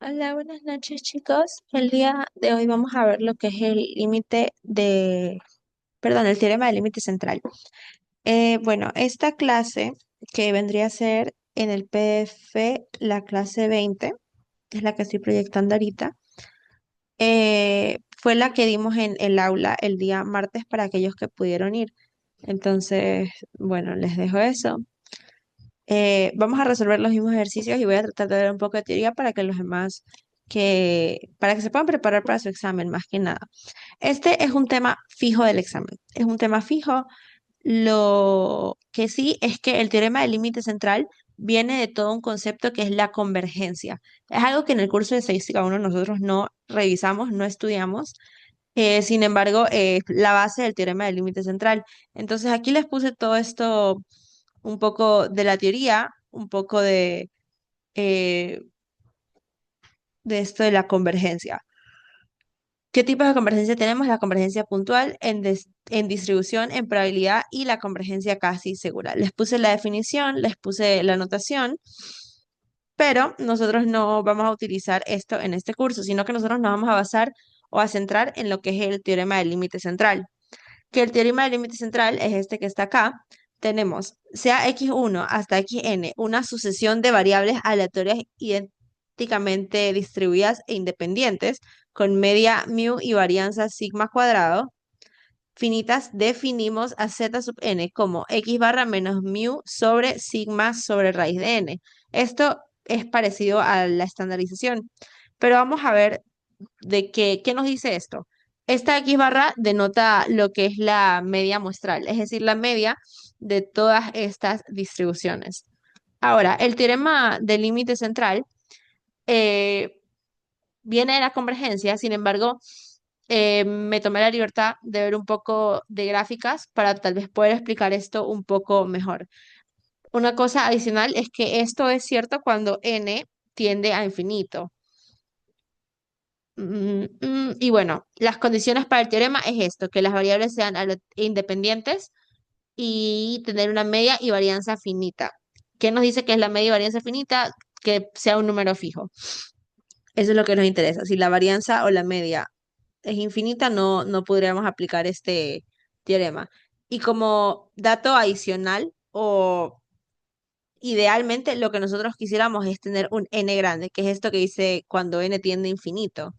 Hola, buenas noches chicos. El día de hoy vamos a ver lo que es el límite perdón, el teorema del límite central. Bueno, esta clase que vendría a ser en el PDF la clase 20, es la que estoy proyectando ahorita, fue la que dimos en el aula el día martes para aquellos que pudieron ir. Entonces, bueno, les dejo eso. Vamos a resolver los mismos ejercicios y voy a tratar de dar un poco de teoría para que los demás, para que se puedan preparar para su examen, más que nada. Este es un tema fijo del examen, es un tema fijo. Lo que sí es que el teorema del límite central viene de todo un concepto que es la convergencia. Es algo que en el curso de estadística 1 nosotros no revisamos, no estudiamos. Sin embargo, la base del teorema del límite central. Entonces aquí les puse todo esto, un poco de la teoría, un poco eh, de esto de la convergencia. ¿Qué tipos de convergencia tenemos? La convergencia puntual en distribución, en probabilidad y la convergencia casi segura. Les puse la definición, les puse la notación, pero nosotros no vamos a utilizar esto en este curso, sino que nosotros nos vamos a basar o a centrar en lo que es el teorema del límite central. Que el teorema del límite central es este que está acá. Tenemos, sea x1 hasta xn, una sucesión de variables aleatorias idénticamente distribuidas e independientes, con media mu y varianza sigma cuadrado, finitas, definimos a z sub n como x barra menos mu sobre sigma sobre raíz de n. Esto es parecido a la estandarización, pero vamos a ver qué nos dice esto. Esta X barra denota lo que es la media muestral, es decir, la media de todas estas distribuciones. Ahora, el teorema del límite central eh, viene de la convergencia, sin embargo, me tomé la libertad de ver un poco de gráficas para tal vez poder explicar esto un poco mejor. Una cosa adicional es que esto es cierto cuando n tiende a infinito. Y bueno, las condiciones para el teorema es esto, que las variables sean independientes y tener una media y varianza finita. ¿Qué nos dice que es la media y varianza finita? Que sea un número fijo. Eso es lo que nos interesa. Si la varianza o la media es infinita, no podríamos aplicar este teorema. Y como dato adicional o idealmente lo que nosotros quisiéramos es tener un n grande, que es esto que dice cuando n tiende a infinito.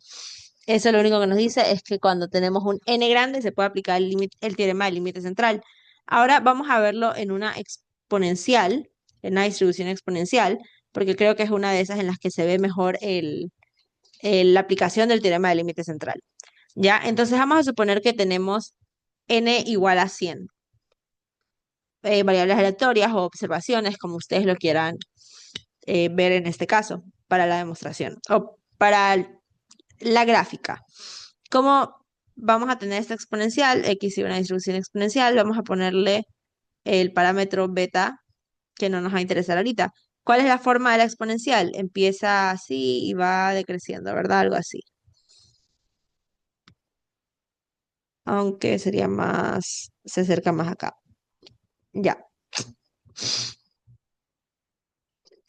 Eso lo único que nos dice es que cuando tenemos un n grande se puede aplicar el teorema del límite central. Ahora vamos a verlo en una exponencial, en una distribución exponencial, porque creo que es una de esas en las que se ve mejor la aplicación del teorema del límite central. ¿Ya? Entonces vamos a suponer que tenemos n igual a 100 variables aleatorias o observaciones, como ustedes lo quieran ver en este caso, para la demostración o para la gráfica. ¿Cómo vamos a tener esta exponencial? X y una distribución exponencial, vamos a ponerle el parámetro beta que no nos va a interesar ahorita. ¿Cuál es la forma de la exponencial? Empieza así y va decreciendo, ¿verdad? Algo así. Aunque sería más, se acerca más acá. Ya.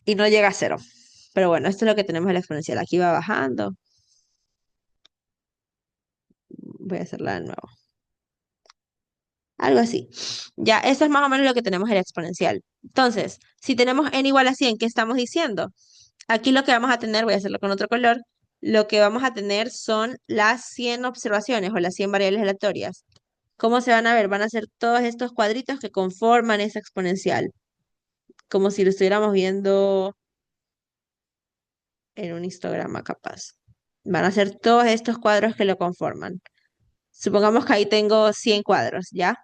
Y no llega a cero. Pero bueno, esto es lo que tenemos en la exponencial. Aquí va bajando. Voy a hacerla de nuevo. Algo así. Ya, esto es más o menos lo que tenemos en la exponencial. Entonces, si tenemos n igual a 100, ¿qué estamos diciendo? Aquí lo que vamos a tener, voy a hacerlo con otro color, lo que vamos a tener son las 100 observaciones o las 100 variables aleatorias. ¿Cómo se van a ver? Van a ser todos estos cuadritos que conforman esa exponencial, como si lo estuviéramos viendo en un histograma capaz. Van a ser todos estos cuadros que lo conforman. Supongamos que ahí tengo 100 cuadros, ¿ya?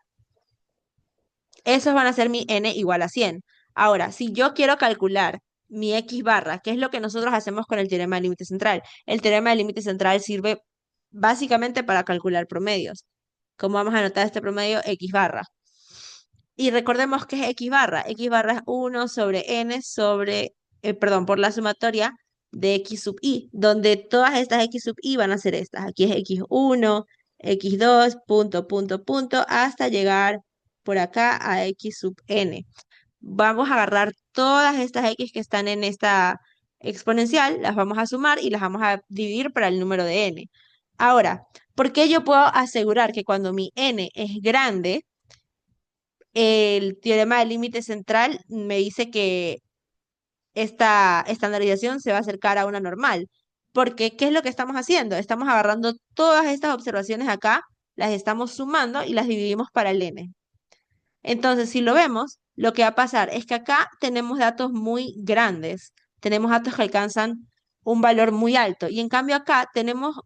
Esos van a ser mi n igual a 100. Ahora, si yo quiero calcular mi x barra, ¿qué es lo que nosotros hacemos con el teorema del límite central? El teorema del límite central sirve básicamente para calcular promedios. ¿Cómo vamos a anotar este promedio? X barra. Y recordemos que es x barra. X barra es 1 sobre n sobre, perdón, por la sumatoria de x sub i, donde todas estas x sub i van a ser estas. Aquí es x1, x2, punto, punto, punto, hasta llegar por acá a x sub n. Vamos a agarrar todas estas x que están en esta exponencial, las vamos a sumar y las vamos a dividir para el número de n. Ahora, ¿por qué yo puedo asegurar que cuando mi n es grande, el teorema del límite central me dice que esta estandarización se va a acercar a una normal? Porque, ¿qué es lo que estamos haciendo? Estamos agarrando todas estas observaciones acá, las estamos sumando y las dividimos para el n. Entonces, si lo vemos, lo que va a pasar es que acá tenemos datos muy grandes, tenemos datos que alcanzan un valor muy alto y en cambio acá tenemos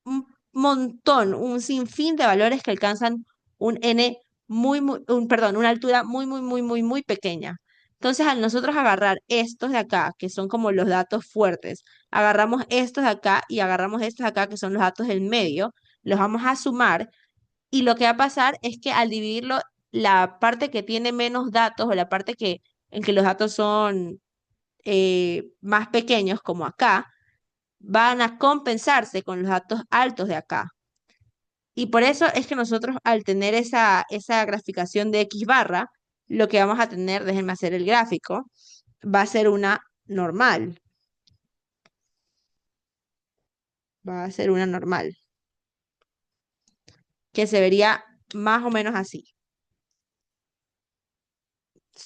un montón, un sinfín de valores que alcanzan un n perdón, una altura muy pequeña. Entonces, al nosotros agarrar estos de acá, que son como los datos fuertes, agarramos estos de acá y agarramos estos de acá, que son los datos del medio, los vamos a sumar y lo que va a pasar es que al dividirlo, la parte que tiene menos datos o la parte en que los datos son más pequeños, como acá, van a compensarse con los datos altos de acá. Y por eso es que nosotros al tener esa graficación de X barra, lo que vamos a tener, déjenme hacer el gráfico, va a ser una normal. Va a ser una normal, que se vería más o menos así.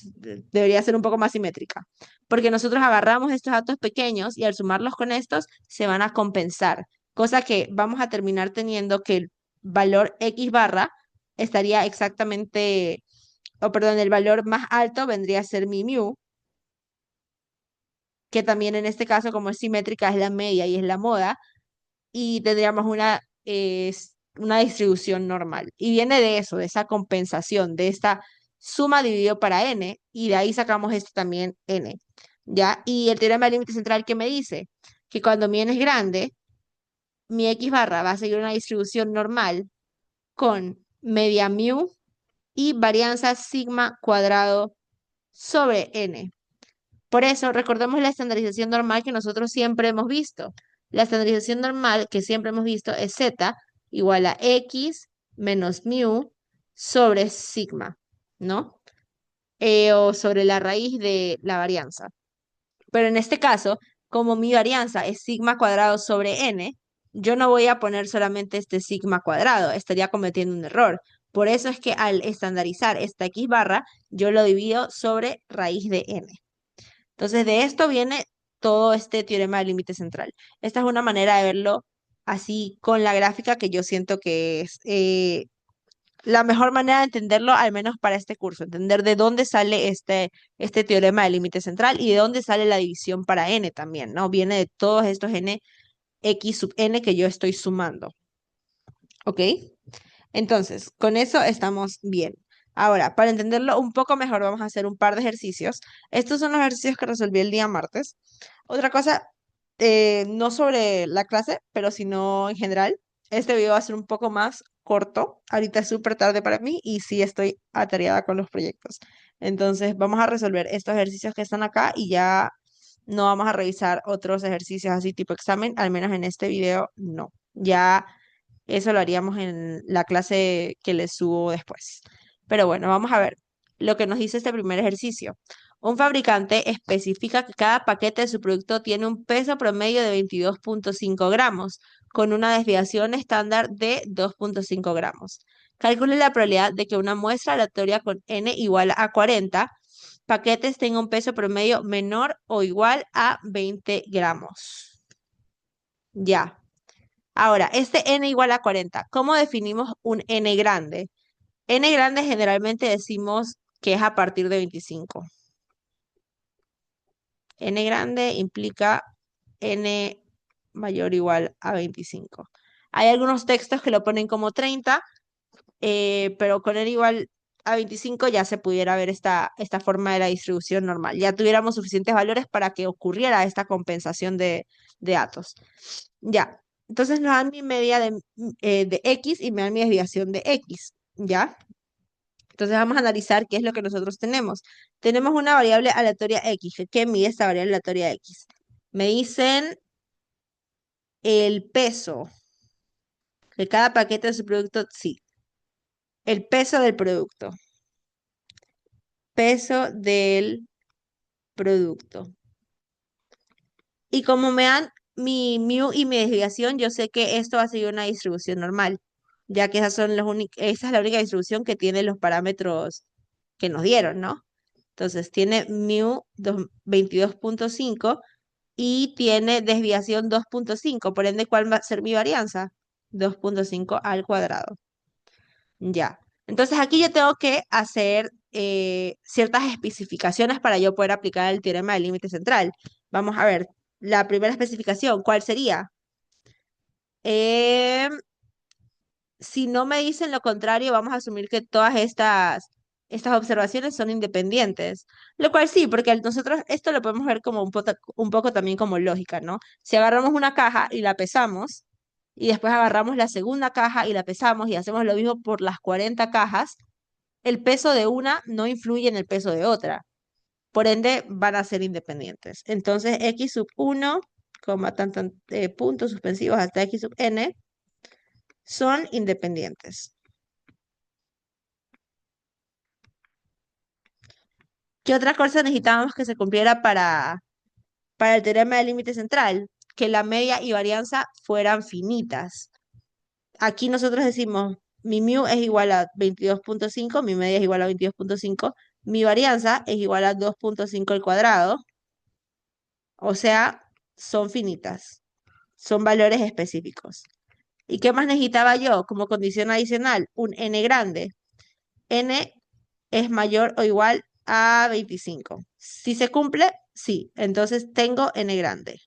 Debería ser un poco más simétrica, porque nosotros agarramos estos datos pequeños y al sumarlos con estos se van a compensar, cosa que vamos a terminar teniendo que el valor X barra estaría exactamente, o perdón, el valor más alto vendría a ser mi mu, que también en este caso, como es simétrica, es la media y es la moda, y tendríamos una distribución normal. Y viene de eso, de esa compensación, de esta suma dividido para n, y de ahí sacamos esto también n. ¿Ya? Y el teorema del límite central que me dice que cuando mi n es grande, mi x barra va a seguir una distribución normal con media mu y varianza sigma cuadrado sobre n. Por eso, recordemos la estandarización normal que nosotros siempre hemos visto. La estandarización normal que siempre hemos visto es z igual a x menos mu sobre sigma, ¿no? O sobre la raíz de la varianza. Pero en este caso, como mi varianza es sigma cuadrado sobre n, yo no voy a poner solamente este sigma cuadrado, estaría cometiendo un error. Por eso es que al estandarizar esta x barra, yo lo divido sobre raíz de n. Entonces, de esto viene todo este teorema del límite central. Esta es una manera de verlo así con la gráfica que yo siento que es la mejor manera de entenderlo, al menos para este curso, entender de dónde sale este teorema del límite central y de dónde sale la división para n también, ¿no? Viene de todos estos n, x sub n que yo estoy sumando, ¿ok? Entonces, con eso estamos bien. Ahora, para entenderlo un poco mejor, vamos a hacer un par de ejercicios. Estos son los ejercicios que resolví el día martes. Otra cosa, no sobre la clase, pero sino en general, este video va a ser un poco más corto. Ahorita es súper tarde para mí y sí estoy atareada con los proyectos. Entonces, vamos a resolver estos ejercicios que están acá y ya no vamos a revisar otros ejercicios así tipo examen, al menos en este video no. Ya eso lo haríamos en la clase que les subo después. Pero bueno, vamos a ver lo que nos dice este primer ejercicio. Un fabricante especifica que cada paquete de su producto tiene un peso promedio de 22,5 gramos, con una desviación estándar de 2,5 gramos. Calcule la probabilidad de que una muestra aleatoria con n igual a 40 paquetes tenga un peso promedio menor o igual a 20 gramos. Ya. Ahora, este n igual a 40, ¿cómo definimos un n grande? N grande generalmente decimos que es a partir de 25. N grande implica n mayor o igual a 25. Hay algunos textos que lo ponen como 30, pero con n igual a 25 ya se pudiera ver esta forma de la distribución normal. Ya tuviéramos suficientes valores para que ocurriera esta compensación de datos. Ya, entonces nos dan mi media de x y me dan mi desviación de x, ¿ya? Entonces vamos a analizar qué es lo que nosotros tenemos. Tenemos una variable aleatoria x. ¿Qué mide esta variable aleatoria x? Me dicen el peso de cada paquete de su producto, sí. El peso del producto. Peso del producto. Y como me dan mi mu y mi desviación, yo sé que esto va a seguir una distribución normal, ya que esa es la única distribución que tiene los parámetros que nos dieron, ¿no? Entonces tiene mu 22.5 y tiene desviación 2.5, por ende, ¿cuál va a ser mi varianza? 2.5 al cuadrado. Ya. Entonces aquí yo tengo que hacer ciertas especificaciones para yo poder aplicar el teorema del límite central. Vamos a ver, la primera especificación, ¿cuál sería? Em, si no me dicen lo contrario, vamos a asumir que todas estas observaciones son independientes. Lo cual sí, porque nosotros esto lo podemos ver como un poco también como lógica, ¿no? Si agarramos una caja y la pesamos, y después agarramos la segunda caja y la pesamos y hacemos lo mismo por las 40 cajas, el peso de una no influye en el peso de otra. Por ende, van a ser independientes. Entonces, x sub 1, puntos suspensivos hasta x sub n son independientes. ¿Qué otra cosa necesitábamos que se cumpliera para el teorema del límite central? Que la media y varianza fueran finitas. Aquí nosotros decimos, mi mu es igual a 22.5, mi media es igual a 22.5, mi varianza es igual a 2.5 al cuadrado, o sea, son finitas, son valores específicos. ¿Y qué más necesitaba yo como condición adicional? Un n grande. N es mayor o igual a 25. Si se cumple, sí. Entonces tengo n grande.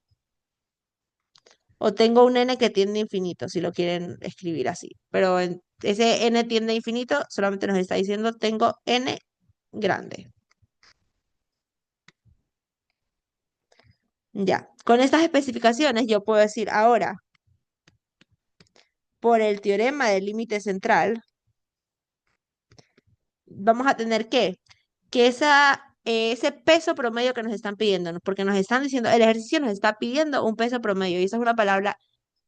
O tengo un n que tiende a infinito, si lo quieren escribir así. Pero ese n tiende a infinito solamente nos está diciendo tengo n grande. Ya. Con estas especificaciones yo puedo decir ahora, por el teorema del límite central, vamos a tener que ese peso promedio que nos están pidiendo, ¿no? Porque nos están diciendo, el ejercicio nos está pidiendo un peso promedio, y esa es una palabra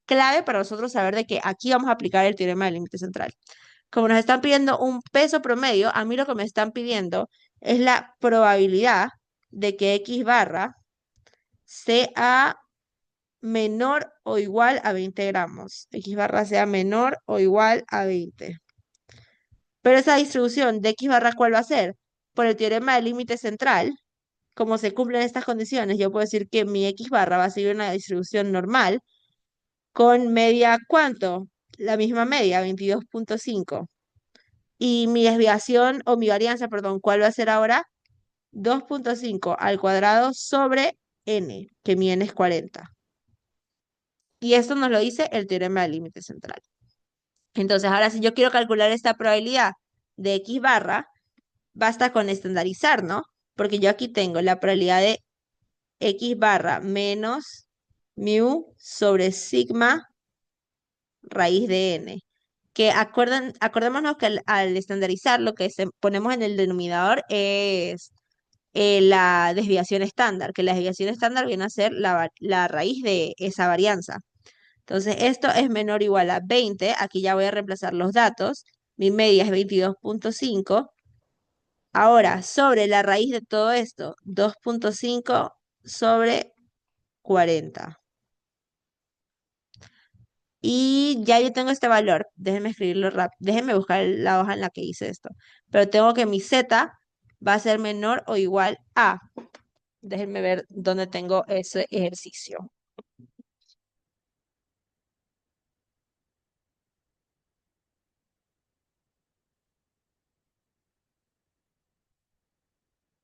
clave para nosotros saber de que aquí vamos a aplicar el teorema del límite central. Como nos están pidiendo un peso promedio, a mí lo que me están pidiendo es la probabilidad de que x barra sea menor o igual a 20 gramos. X barra sea menor o igual a 20. Pero esa distribución de x barra, ¿cuál va a ser? Por el teorema del límite central, como se cumplen estas condiciones, yo puedo decir que mi x barra va a seguir una distribución normal con media, ¿cuánto? La misma media, 22.5. Y mi desviación o mi varianza, perdón, ¿cuál va a ser ahora? 2.5 al cuadrado sobre n, que mi n es 40. Y esto nos lo dice el teorema del límite central. Entonces, ahora si yo quiero calcular esta probabilidad de x barra, basta con estandarizar, ¿no? Porque yo aquí tengo la probabilidad de x barra menos mu sobre sigma raíz de n. Que acordémonos que al estandarizar lo que ponemos en el denominador es la desviación estándar, que la desviación estándar viene a ser la raíz de esa varianza. Entonces, esto es menor o igual a 20. Aquí ya voy a reemplazar los datos. Mi media es 22.5. Ahora, sobre la raíz de todo esto, 2.5 sobre 40. Y ya yo tengo este valor. Déjenme escribirlo rápido. Déjenme buscar la hoja en la que hice esto. Pero tengo que mi z va a ser menor o igual a. Déjenme ver dónde tengo ese ejercicio.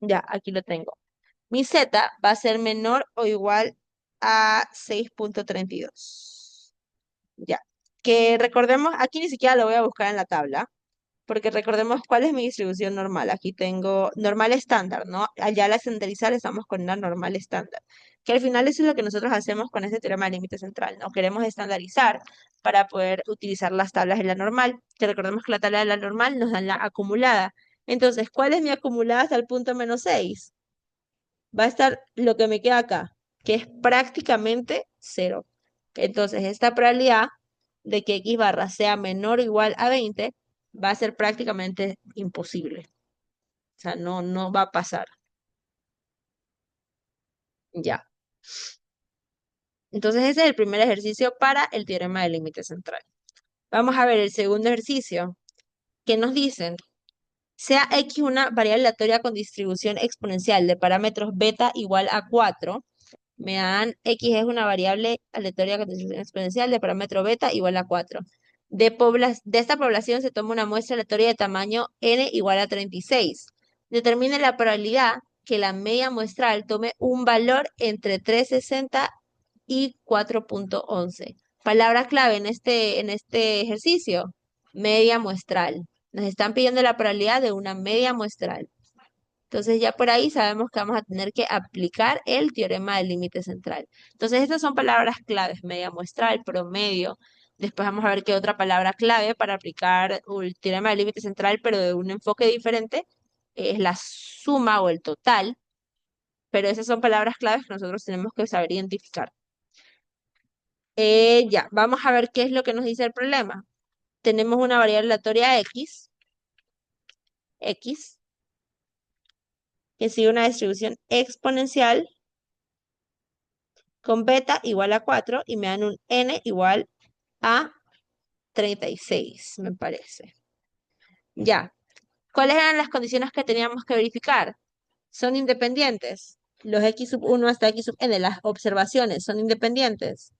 Ya, aquí lo tengo. Mi z va a ser menor o igual a 6.32. Ya. Que recordemos, aquí ni siquiera lo voy a buscar en la tabla, porque recordemos cuál es mi distribución normal. Aquí tengo normal estándar, ¿no? Allá al estandarizar estamos con una normal estándar. Que al final eso es lo que nosotros hacemos con este teorema de límite central, ¿no? Queremos estandarizar para poder utilizar las tablas de la normal. Que recordemos que la tabla de la normal nos da la acumulada. Entonces, ¿cuál es mi acumulada hasta el punto -6? Va a estar lo que me queda acá, que es prácticamente cero. Entonces, esta probabilidad de que x barra sea menor o igual a 20 va a ser prácticamente imposible. O sea, no va a pasar. Ya. Entonces ese es el primer ejercicio para el teorema del límite central. Vamos a ver el segundo ejercicio. ¿Qué nos dicen? Sea X una variable aleatoria con distribución exponencial de parámetros beta igual a 4. Me dan X es una variable aleatoria con distribución exponencial de parámetro beta igual a 4. De esta población se toma una muestra aleatoria de tamaño n igual a 36. Determine la probabilidad que la media muestral tome un valor entre 360 y 4.11. Palabra clave en este ejercicio, media muestral. Nos están pidiendo la probabilidad de una media muestral. Entonces ya por ahí sabemos que vamos a tener que aplicar el teorema del límite central. Entonces estas son palabras claves, media muestral, promedio. Después vamos a ver qué otra palabra clave para aplicar el teorema del límite central, pero de un enfoque diferente, es la suma o el total. Pero esas son palabras claves que nosotros tenemos que saber identificar. Ya, vamos a ver qué es lo que nos dice el problema. Tenemos una variable aleatoria X, que sigue una distribución exponencial con beta igual a 4 y me dan un n igual a 36, me parece. Ya, ¿cuáles eran las condiciones que teníamos que verificar? ¿Son independientes? Los x sub 1 hasta x sub n, las observaciones, ¿son independientes?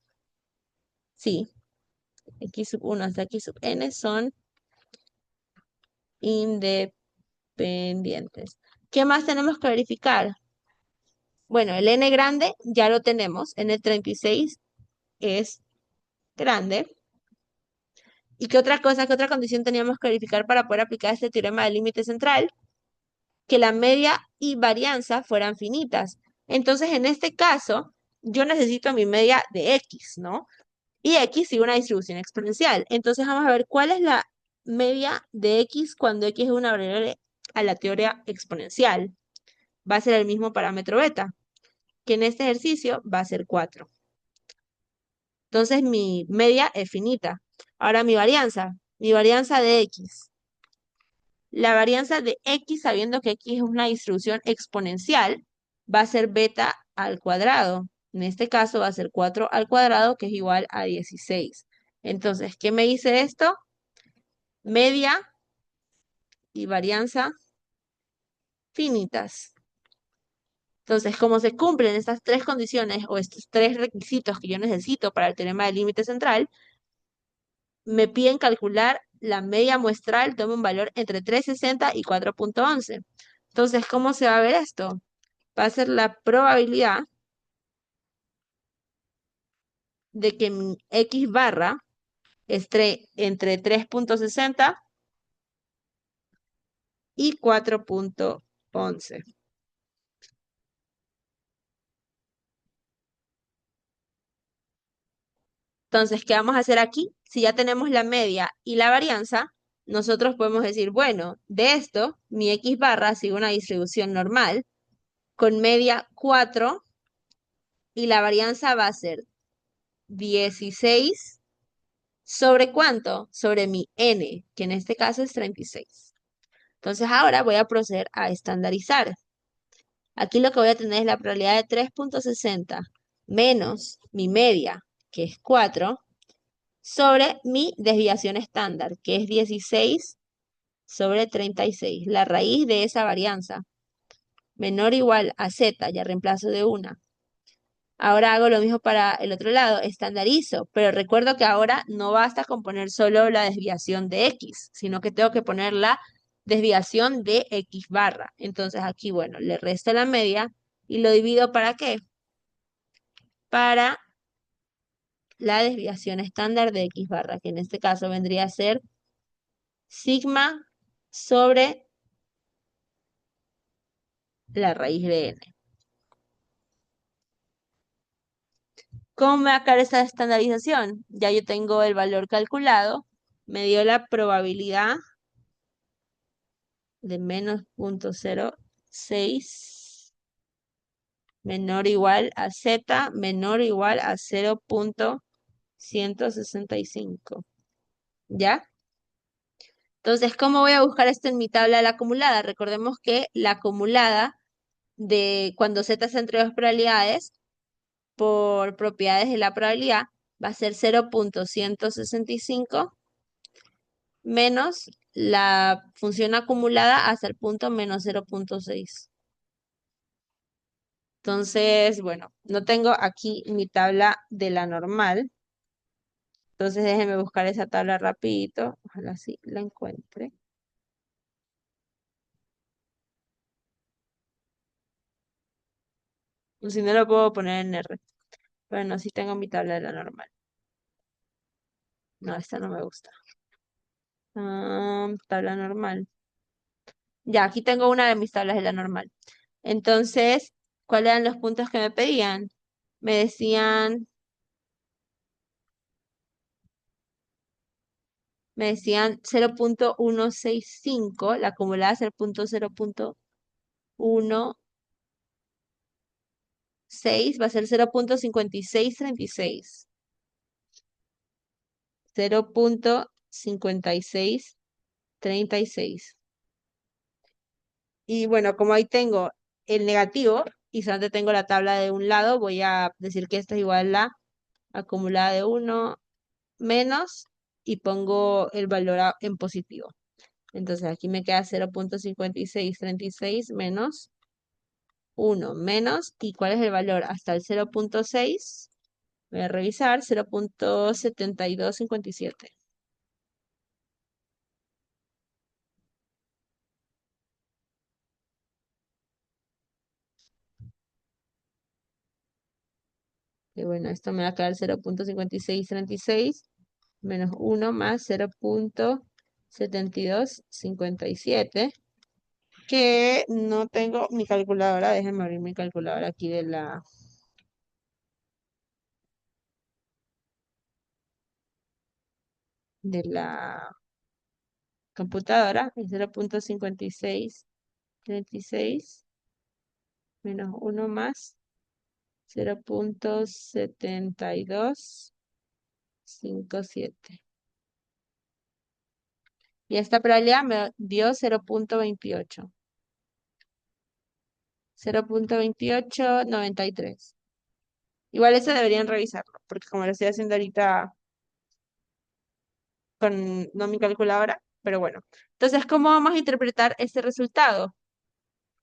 Sí, x sub 1 hasta x sub n son independientes. ¿Qué más tenemos que verificar? Bueno, el n grande ya lo tenemos, n36 es grande. ¿Y qué otra cosa, qué otra condición teníamos que verificar para poder aplicar este teorema del límite central? Que la media y varianza fueran finitas. Entonces, en este caso, yo necesito mi media de x, ¿no? Y x sigue una distribución exponencial. Entonces, vamos a ver cuál es la media de x cuando x es una variable aleatoria exponencial. Va a ser el mismo parámetro beta, que en este ejercicio va a ser 4. Entonces, mi media es finita. Ahora, mi varianza de x. La varianza de x, sabiendo que x es una distribución exponencial, va a ser beta al cuadrado. En este caso va a ser 4 al cuadrado, que es igual a 16. Entonces, ¿qué me dice esto? Media y varianza finitas. Entonces, como se cumplen estas tres condiciones o estos tres requisitos que yo necesito para el teorema del límite central, me piden calcular la media muestral, toma un valor entre 360 y 4.11. Entonces, ¿cómo se va a ver esto? Va a ser la probabilidad de que mi X barra esté entre 3.60 y 4.11. Entonces, ¿qué vamos a hacer aquí? Si ya tenemos la media y la varianza, nosotros podemos decir, bueno, de esto, mi X barra sigue una distribución normal con media 4 y la varianza va a ser 16 sobre ¿cuánto? Sobre mi n, que en este caso es 36. Entonces ahora voy a proceder a estandarizar. Aquí lo que voy a tener es la probabilidad de 3.60 menos mi media, que es 4, sobre mi desviación estándar, que es 16 sobre 36. La raíz de esa varianza, menor o igual a z, ya reemplazo de una. Ahora hago lo mismo para el otro lado, estandarizo, pero recuerdo que ahora no basta con poner solo la desviación de x, sino que tengo que poner la desviación de x barra. Entonces aquí, bueno, le resto la media y lo divido ¿para qué? Para la desviación estándar de x barra, que en este caso vendría a ser sigma sobre la raíz de n. ¿Cómo me va a caer esta estandarización? Ya yo tengo el valor calculado, me dio la probabilidad de menos 0.06 menor o igual a z menor o igual a 0.165. ¿Ya? Entonces, ¿cómo voy a buscar esto en mi tabla de la acumulada? Recordemos que la acumulada de cuando z está entre dos probabilidades por propiedades de la probabilidad va a ser 0.165 menos la función acumulada hasta el punto menos 0.6. Entonces, bueno, no tengo aquí mi tabla de la normal. Entonces déjenme buscar esa tabla rapidito. Ojalá sí la encuentre. O si no lo puedo poner en R. Bueno, sí tengo mi tabla de la normal. No, esta no me gusta. Tabla normal. Ya, aquí tengo una de mis tablas de la normal. Entonces, ¿cuáles eran los puntos que me pedían? Me decían, me decían 0.165, la acumulada es el punto 0.16, va a ser 0.5636. 0.5636. Y bueno, como ahí tengo el negativo y solamente tengo la tabla de un lado, voy a decir que esta es igual a la acumulada de 1 menos y pongo el valor en positivo. Entonces aquí me queda 0.5636 menos 1 menos, ¿y cuál es el valor? Hasta el 0.6, voy a revisar, 0.7257. Y bueno, esto me va a quedar 0.5636 menos 1 más 0.7257, que no tengo mi calculadora. Déjenme abrir mi calculadora aquí de la computadora. Es 0.5636 menos 1 más 0.7257. Y esta probabilidad me dio 0.28. 0.2893. Igual eso deberían revisarlo, porque como lo estoy haciendo ahorita con no mi calculadora, pero bueno. Entonces, ¿cómo vamos a interpretar este resultado?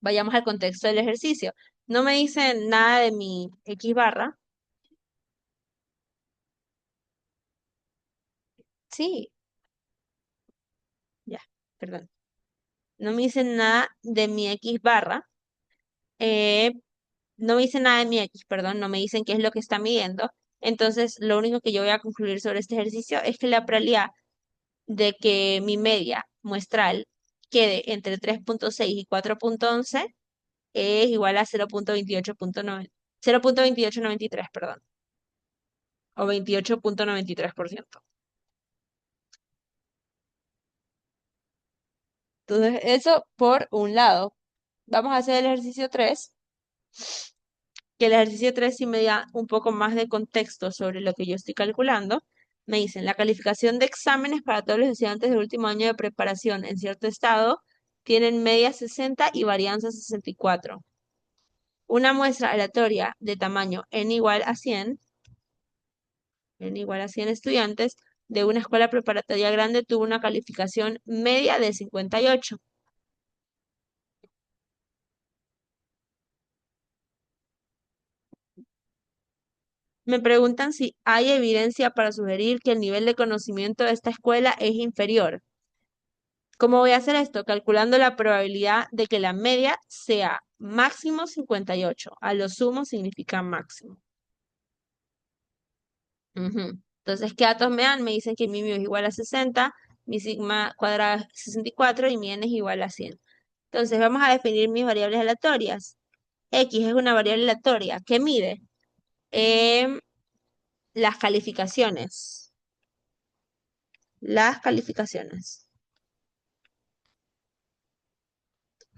Vayamos al contexto del ejercicio. No me dicen nada de mi X barra. Sí, ya, perdón. No me dicen nada de mi X barra. eh, no me dicen nada de mi X, perdón, no me dicen qué es lo que está midiendo. Entonces, lo único que yo voy a concluir sobre este ejercicio es que la probabilidad de que mi media muestral quede entre 3.6 y 4.11 es igual a 0.2893, perdón, o 28.93%. Entonces, eso por un lado. Vamos a hacer el ejercicio 3, que el ejercicio 3 sí me da un poco más de contexto sobre lo que yo estoy calculando. Me dicen, la calificación de exámenes para todos los estudiantes del último año de preparación en cierto estado tienen media 60 y varianza 64. Una muestra aleatoria de tamaño n igual a 100, n igual a 100 estudiantes de una escuela preparatoria grande tuvo una calificación media de 58. Me preguntan si hay evidencia para sugerir que el nivel de conocimiento de esta escuela es inferior. ¿Cómo voy a hacer esto? Calculando la probabilidad de que la media sea máximo 58. A lo sumo significa máximo. Ujú. Entonces, ¿qué datos me dan? Me dicen que mi mu es igual a 60, mi sigma cuadrado es 64 y mi n es igual a 100. Entonces, vamos a definir mis variables aleatorias. X es una variable aleatoria. ¿Qué mide? Em, las calificaciones. Las calificaciones.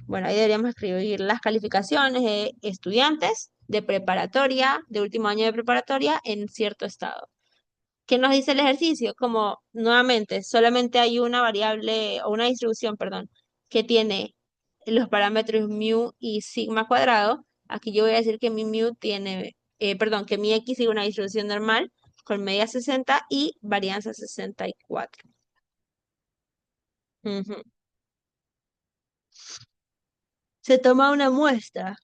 Bueno, ahí deberíamos escribir las calificaciones de estudiantes de preparatoria, de último año de preparatoria en cierto estado. ¿Qué nos dice el ejercicio? Como nuevamente, solamente hay una variable o una distribución, perdón, que tiene los parámetros mu y sigma cuadrado. Aquí yo voy a decir que mi mu tiene perdón, que mi X sigue una distribución normal con media 60 y varianza 64. Ujú. Se toma una muestra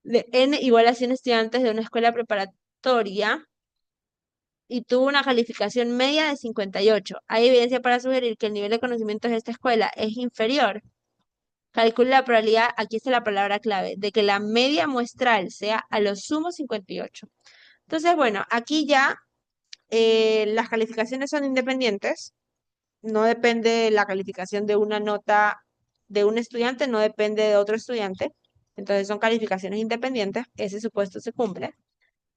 de N igual a 100 estudiantes de una escuela preparatoria y tuvo una calificación media de 58. Hay evidencia para sugerir que el nivel de conocimientos de esta escuela es inferior. Calcula la probabilidad, aquí está la palabra clave, de que la media muestral sea a lo sumo 58. Entonces, bueno, aquí ya las calificaciones son independientes. No depende la calificación de una nota de un estudiante, no depende de otro estudiante. Entonces son calificaciones independientes. Ese supuesto se cumple.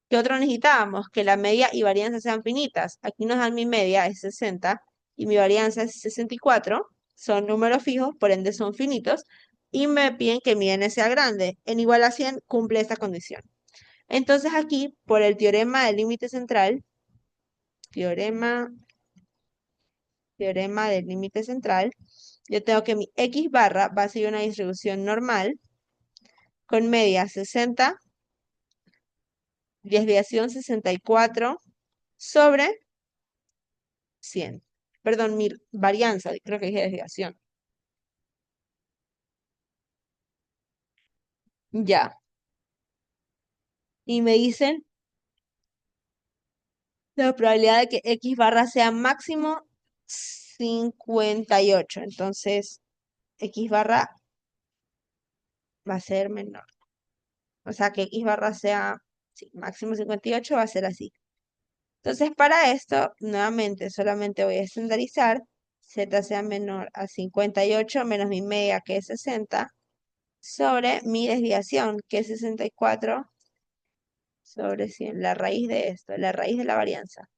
¿Qué otro necesitábamos? Que la media y varianza sean finitas. Aquí nos dan mi media, es 60, y mi varianza es 64. Son números fijos, por ende son finitos. Y me piden que mi n sea grande. En igual a 100 cumple esta condición. Entonces aquí, por el teorema del límite central, teorema, teorema del límite central, yo tengo que mi x barra va a ser una distribución normal con media 60, desviación 64 sobre 100. Perdón, mi varianza, creo que dije desviación. Ya. Y me dicen la probabilidad de que X barra sea máximo 58. Entonces, X barra va a ser menor. O sea, que X barra sea sí, máximo 58 va a ser así. Entonces, para esto, nuevamente, solamente voy a estandarizar. Z sea menor a 58 menos mi media, que es 60, sobre mi desviación, que es 64 sobre 100, la raíz de esto, la raíz de la varianza.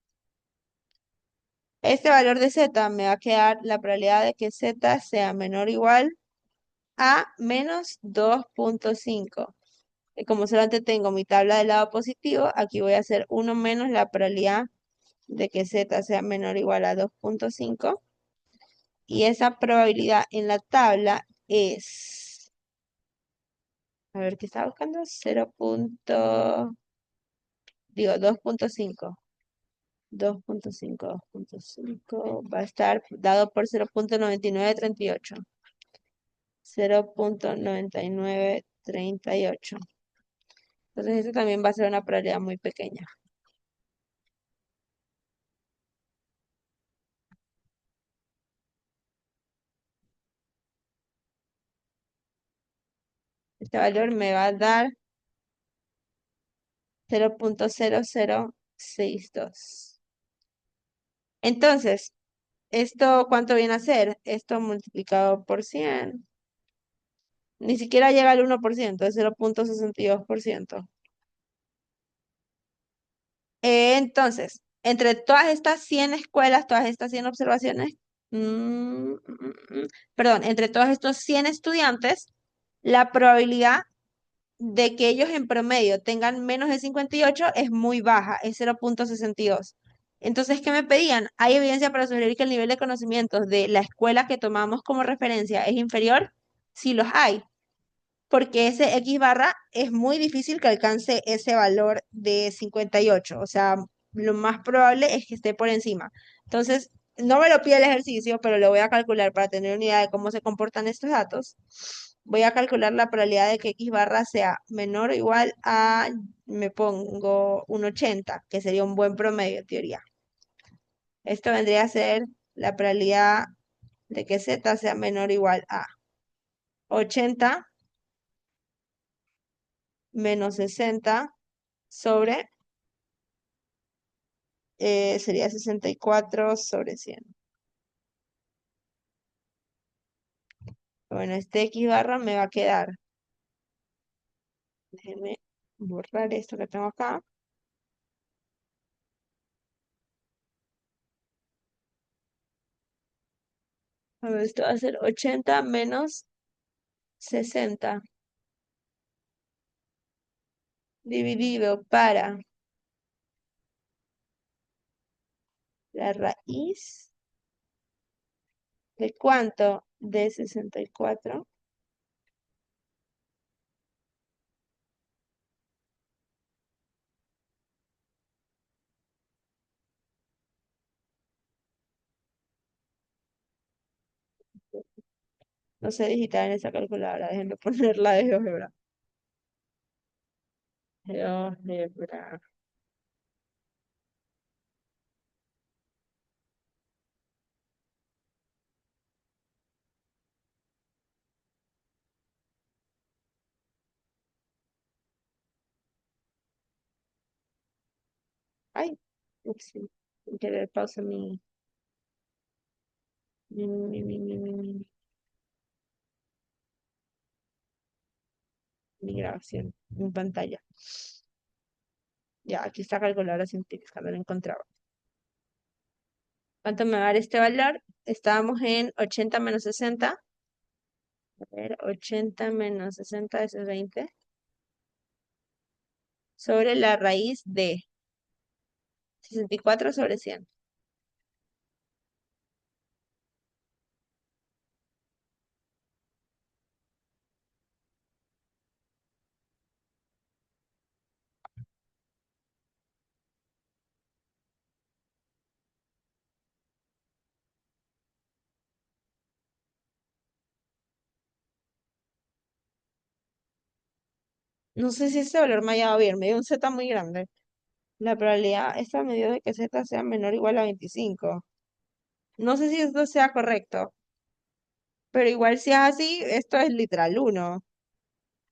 Este valor de z me va a quedar la probabilidad de que z sea menor o igual a menos 2.5. Y como solamente tengo mi tabla del lado positivo, aquí voy a hacer 1 menos la probabilidad de que z sea menor o igual a 2.5. Y esa probabilidad en la tabla es, a ver, ¿qué estaba buscando? 0. Digo, 2.5. 2.5, 2.5 va a estar dado por 0.9938. 0.9938. Entonces, eso también va a ser una probabilidad muy pequeña. Este valor me va a dar 0.0062. Entonces, ¿esto cuánto viene a ser? Esto multiplicado por 100. Ni siquiera llega al 1%, es 0.62%. Entonces, entre todas estas 100 escuelas, todas estas 100 observaciones, perdón, entre todos estos 100 estudiantes, la probabilidad de que ellos en promedio tengan menos de 58 es muy baja, es 0.62. Entonces, ¿qué me pedían? ¿Hay evidencia para sugerir que el nivel de conocimientos de la escuela que tomamos como referencia es inferior? Sí los hay, porque ese X barra es muy difícil que alcance ese valor de 58. O sea, lo más probable es que esté por encima. Entonces, no me lo pide el ejercicio, pero lo voy a calcular para tener una idea de cómo se comportan estos datos. Voy a calcular la probabilidad de que X barra sea menor o igual a, me pongo un 80, que sería un buen promedio en teoría. Esto vendría a ser la probabilidad de que Z sea menor o igual a 80 menos 60 sobre, sería 64 sobre 100. Bueno, este X barra me va a quedar. Déjenme borrar esto que tengo acá. A ver, esto va a ser 80 menos 60 dividido para la raíz de cuánto de 64. No sé digitar en esa calculadora, déjenme ponerla de GeoGebra. GeoGebra. Ay, ups, sin querer pausa mi grabación, mi pantalla. Ya, aquí está calculadora científica, no la encontraba. ¿Cuánto me va a dar este valor? Estábamos en 80 menos 60. A ver, 80 menos 60, eso es 20. Sobre la raíz de 64 sobre 100. No sé si ese valor me ha dado bien, me dio un Z muy grande. La probabilidad está medio de que Z sea menor o igual a 25. No sé si esto sea correcto, pero igual si es así, esto es literal 1. O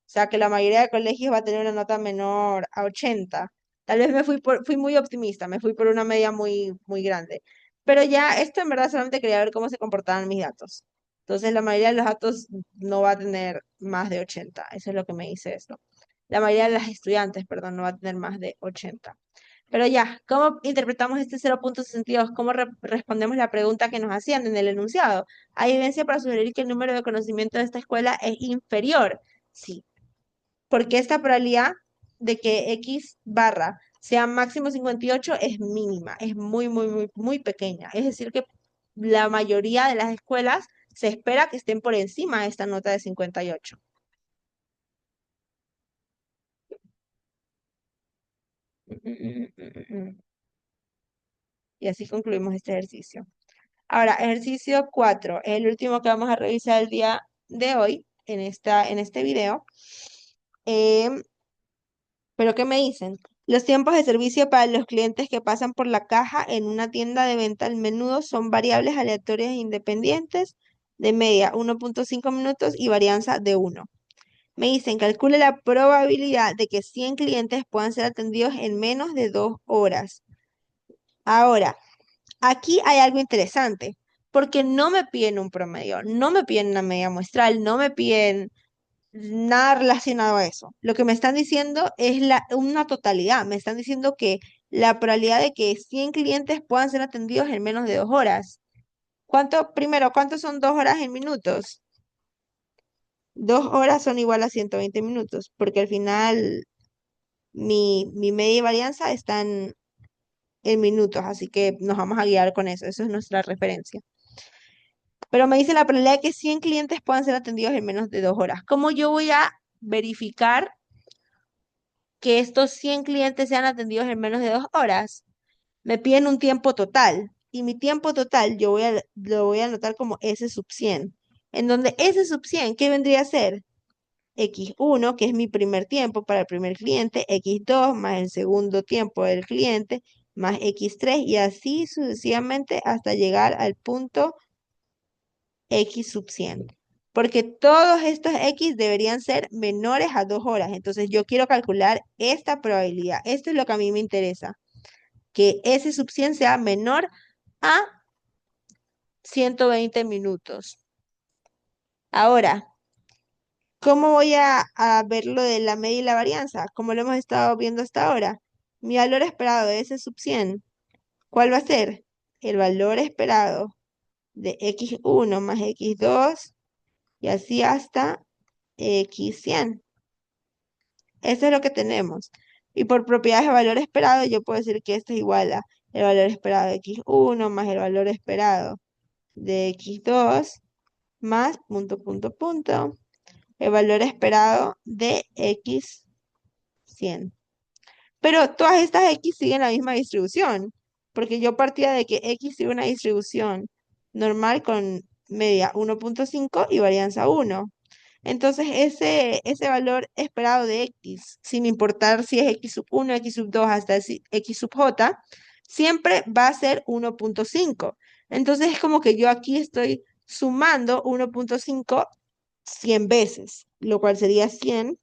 sea que la mayoría de colegios va a tener una nota menor a 80. Tal vez fui muy optimista, me fui por una media muy grande. Pero ya esto en verdad solamente quería ver cómo se comportaban mis datos. Entonces la mayoría de los datos no va a tener más de 80. Eso es lo que me dice esto. La mayoría de las estudiantes, perdón, no va a tener más de 80. Pero ya, ¿cómo interpretamos este 0.62? ¿Cómo respondemos la pregunta que nos hacían en el enunciado? ¿Hay evidencia para sugerir que el número de conocimiento de esta escuela es inferior? Sí, porque esta probabilidad de que X barra sea máximo 58 es mínima, es muy pequeña. Es decir, que la mayoría de las escuelas se espera que estén por encima de esta nota de 58. Mm, mm, mm, mm, mm. Y así concluimos este ejercicio. Ahora, ejercicio 4, el último que vamos a revisar el día de hoy en este video. Em, ¿Pero qué me dicen? Los tiempos de servicio para los clientes que pasan por la caja en una tienda de venta al menudo son variables aleatorias e independientes de media 1.5 minutos y varianza de 1. Me dicen, calcule la probabilidad de que 100 clientes puedan ser atendidos en menos de 2 horas. Ahora, aquí hay algo interesante, porque no me piden un promedio, no me piden una media muestral, no me piden nada relacionado a eso. Lo que me están diciendo es una totalidad. Me están diciendo que la probabilidad de que 100 clientes puedan ser atendidos en menos de 2 horas. Primero, ¿cuántos son 2 horas en minutos? 2 horas son igual a 120 minutos, porque al final mi media y varianza están en minutos, así que nos vamos a guiar con eso. Eso es nuestra referencia. Pero me dice la probabilidad de que 100 clientes puedan ser atendidos en menos de 2 horas. ¿Cómo yo voy a verificar que estos 100 clientes sean atendidos en menos de 2 horas? Me piden un tiempo total y mi tiempo total lo voy a anotar como S sub 100, en donde S sub 100, ¿qué vendría a ser? X1, que es mi primer tiempo para el primer cliente, X2 más el segundo tiempo del cliente, más X3 y así sucesivamente hasta llegar al punto X sub 100. Porque todos estos X deberían ser menores a 2 horas. Entonces yo quiero calcular esta probabilidad. Esto es lo que a mí me interesa. Que S sub 100 sea menor a 120 minutos. Ahora, ¿cómo voy a ver lo de la media y la varianza? Como lo hemos estado viendo hasta ahora. Mi valor esperado de S sub 100, ¿cuál va a ser? El valor esperado de X1 más X2 y así hasta X100. Eso es lo que tenemos. Y por propiedades de valor esperado, yo puedo decir que esto es igual a el valor esperado de X1 más el valor esperado de X2 más punto, el valor esperado de X100. Pero todas estas X siguen la misma distribución, porque yo partía de que X sigue una distribución normal con media 1.5 y varianza 1. Entonces, ese valor esperado de x, sin importar si es x sub 1, x sub 2 hasta x sub j, siempre va a ser 1.5. Entonces, es como que yo aquí estoy sumando 1.5 100 veces, lo cual sería 100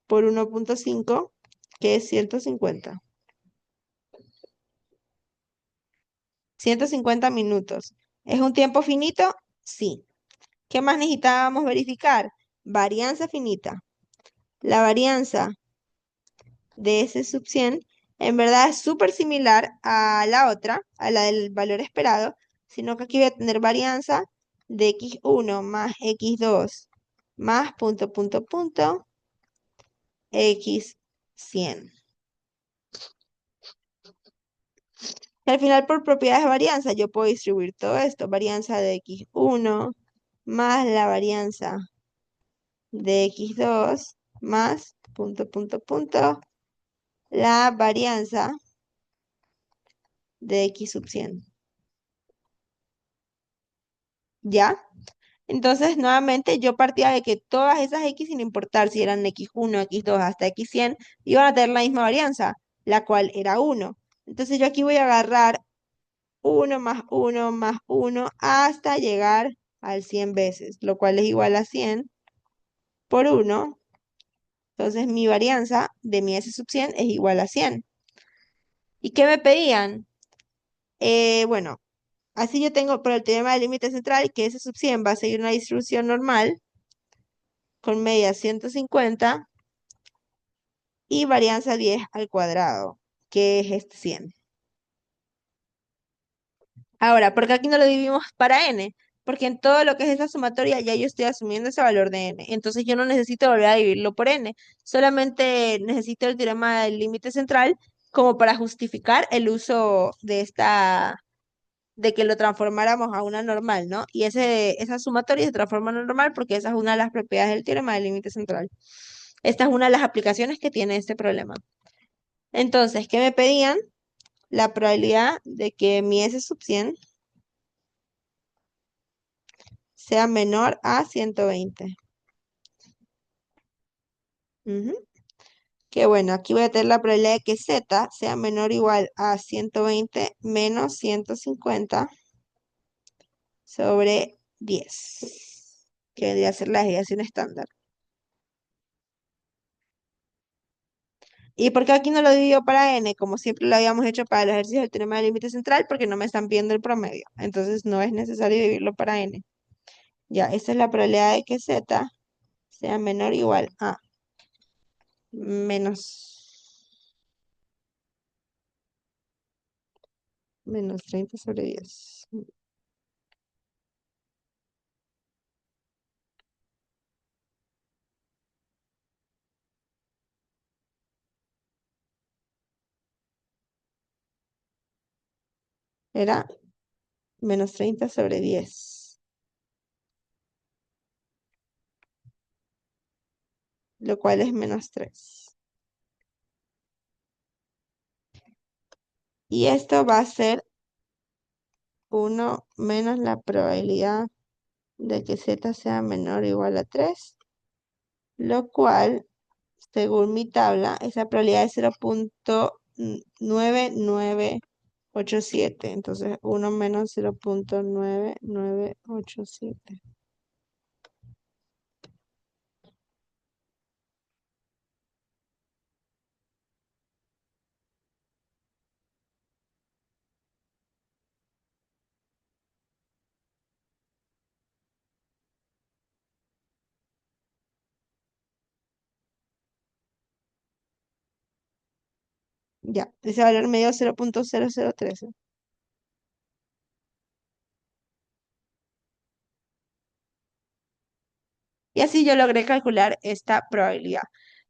por 1.5, que es 150. 150 minutos. ¿Es un tiempo finito? Sí. ¿Qué más necesitábamos verificar? Varianza finita. La varianza de S sub 100 en verdad es súper similar a la otra, a la del valor esperado, sino que aquí voy a tener varianza de x1 más x2 más punto, punto, punto, x100. Al final, por propiedades de varianza, yo puedo distribuir todo esto. Varianza de x1 más la varianza de x2 más punto, punto, punto, la varianza de x sub 100. ¿Ya? Entonces, nuevamente, yo partía de que todas esas x, sin importar si eran x1, x2 hasta x100, iban a tener la misma varianza, la cual era 1. Entonces, yo aquí voy a agarrar 1 más 1 más 1 hasta llegar al 100 veces, lo cual es igual a 100 por 1. Entonces, mi varianza de mi S sub 100 es igual a 100. ¿Y qué me pedían? Bueno, así yo tengo por el teorema del límite central que S sub 100 va a seguir una distribución normal con media 150 y varianza 10 al cuadrado, que es este 100. Ahora, ¿por qué aquí no lo dividimos para n? Porque en todo lo que es esa sumatoria ya yo estoy asumiendo ese valor de n. Entonces yo no necesito volver a dividirlo por n. Solamente necesito el teorema del límite central como para justificar el uso de que lo transformáramos a una normal, ¿no? Y esa sumatoria se transforma a una normal porque esa es una de las propiedades del teorema del límite central. Esta es una de las aplicaciones que tiene este problema. Entonces, ¿qué me pedían? La probabilidad de que mi S sub 100 sea menor a 120. Ujú. Que bueno, aquí voy a tener la probabilidad de que Z sea menor o igual a 120 menos 150 sobre 10, que vendría a ser la desviación estándar. ¿Y por qué aquí no lo divido para n? Como siempre lo habíamos hecho para los ejercicios del teorema del límite central, porque no me están pidiendo el promedio. Entonces no es necesario dividirlo para n. Ya, esa es la probabilidad de que Z sea menor o igual a menos, menos 30 sobre 10. Era menos 30 sobre 10, lo cual es menos 3. Y esto va a ser 1 menos la probabilidad de que Z sea menor o igual a 3, lo cual, según mi tabla, esa probabilidad es 0.9987. Entonces, 1 menos 0.9987. Ya, ese valor me dio 0.0013. Y así yo logré calcular esta probabilidad.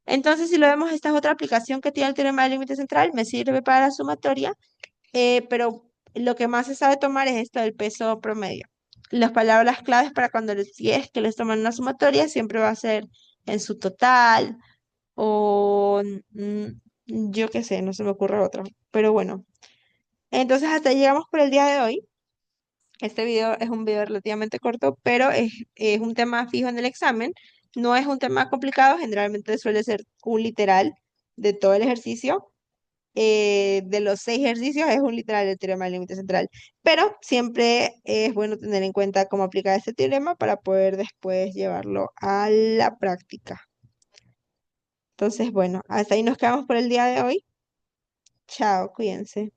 Entonces, si lo vemos, esta es otra aplicación que tiene el teorema del límite central, me sirve para la sumatoria, pero lo que más se sabe tomar es esto del peso promedio. Las palabras claves para cuando si es que les toman una sumatoria siempre va a ser en su total o yo qué sé, no se me ocurre otra. Pero bueno, entonces hasta ahí llegamos por el día de hoy. Este video es un video relativamente corto, pero es un tema fijo en el examen. No es un tema complicado, generalmente suele ser un literal de todo el ejercicio. De los 6 ejercicios es un literal del teorema del límite central. Pero siempre es bueno tener en cuenta cómo aplicar este teorema para poder después llevarlo a la práctica. Entonces, bueno, hasta ahí nos quedamos por el día de hoy. Chao, cuídense.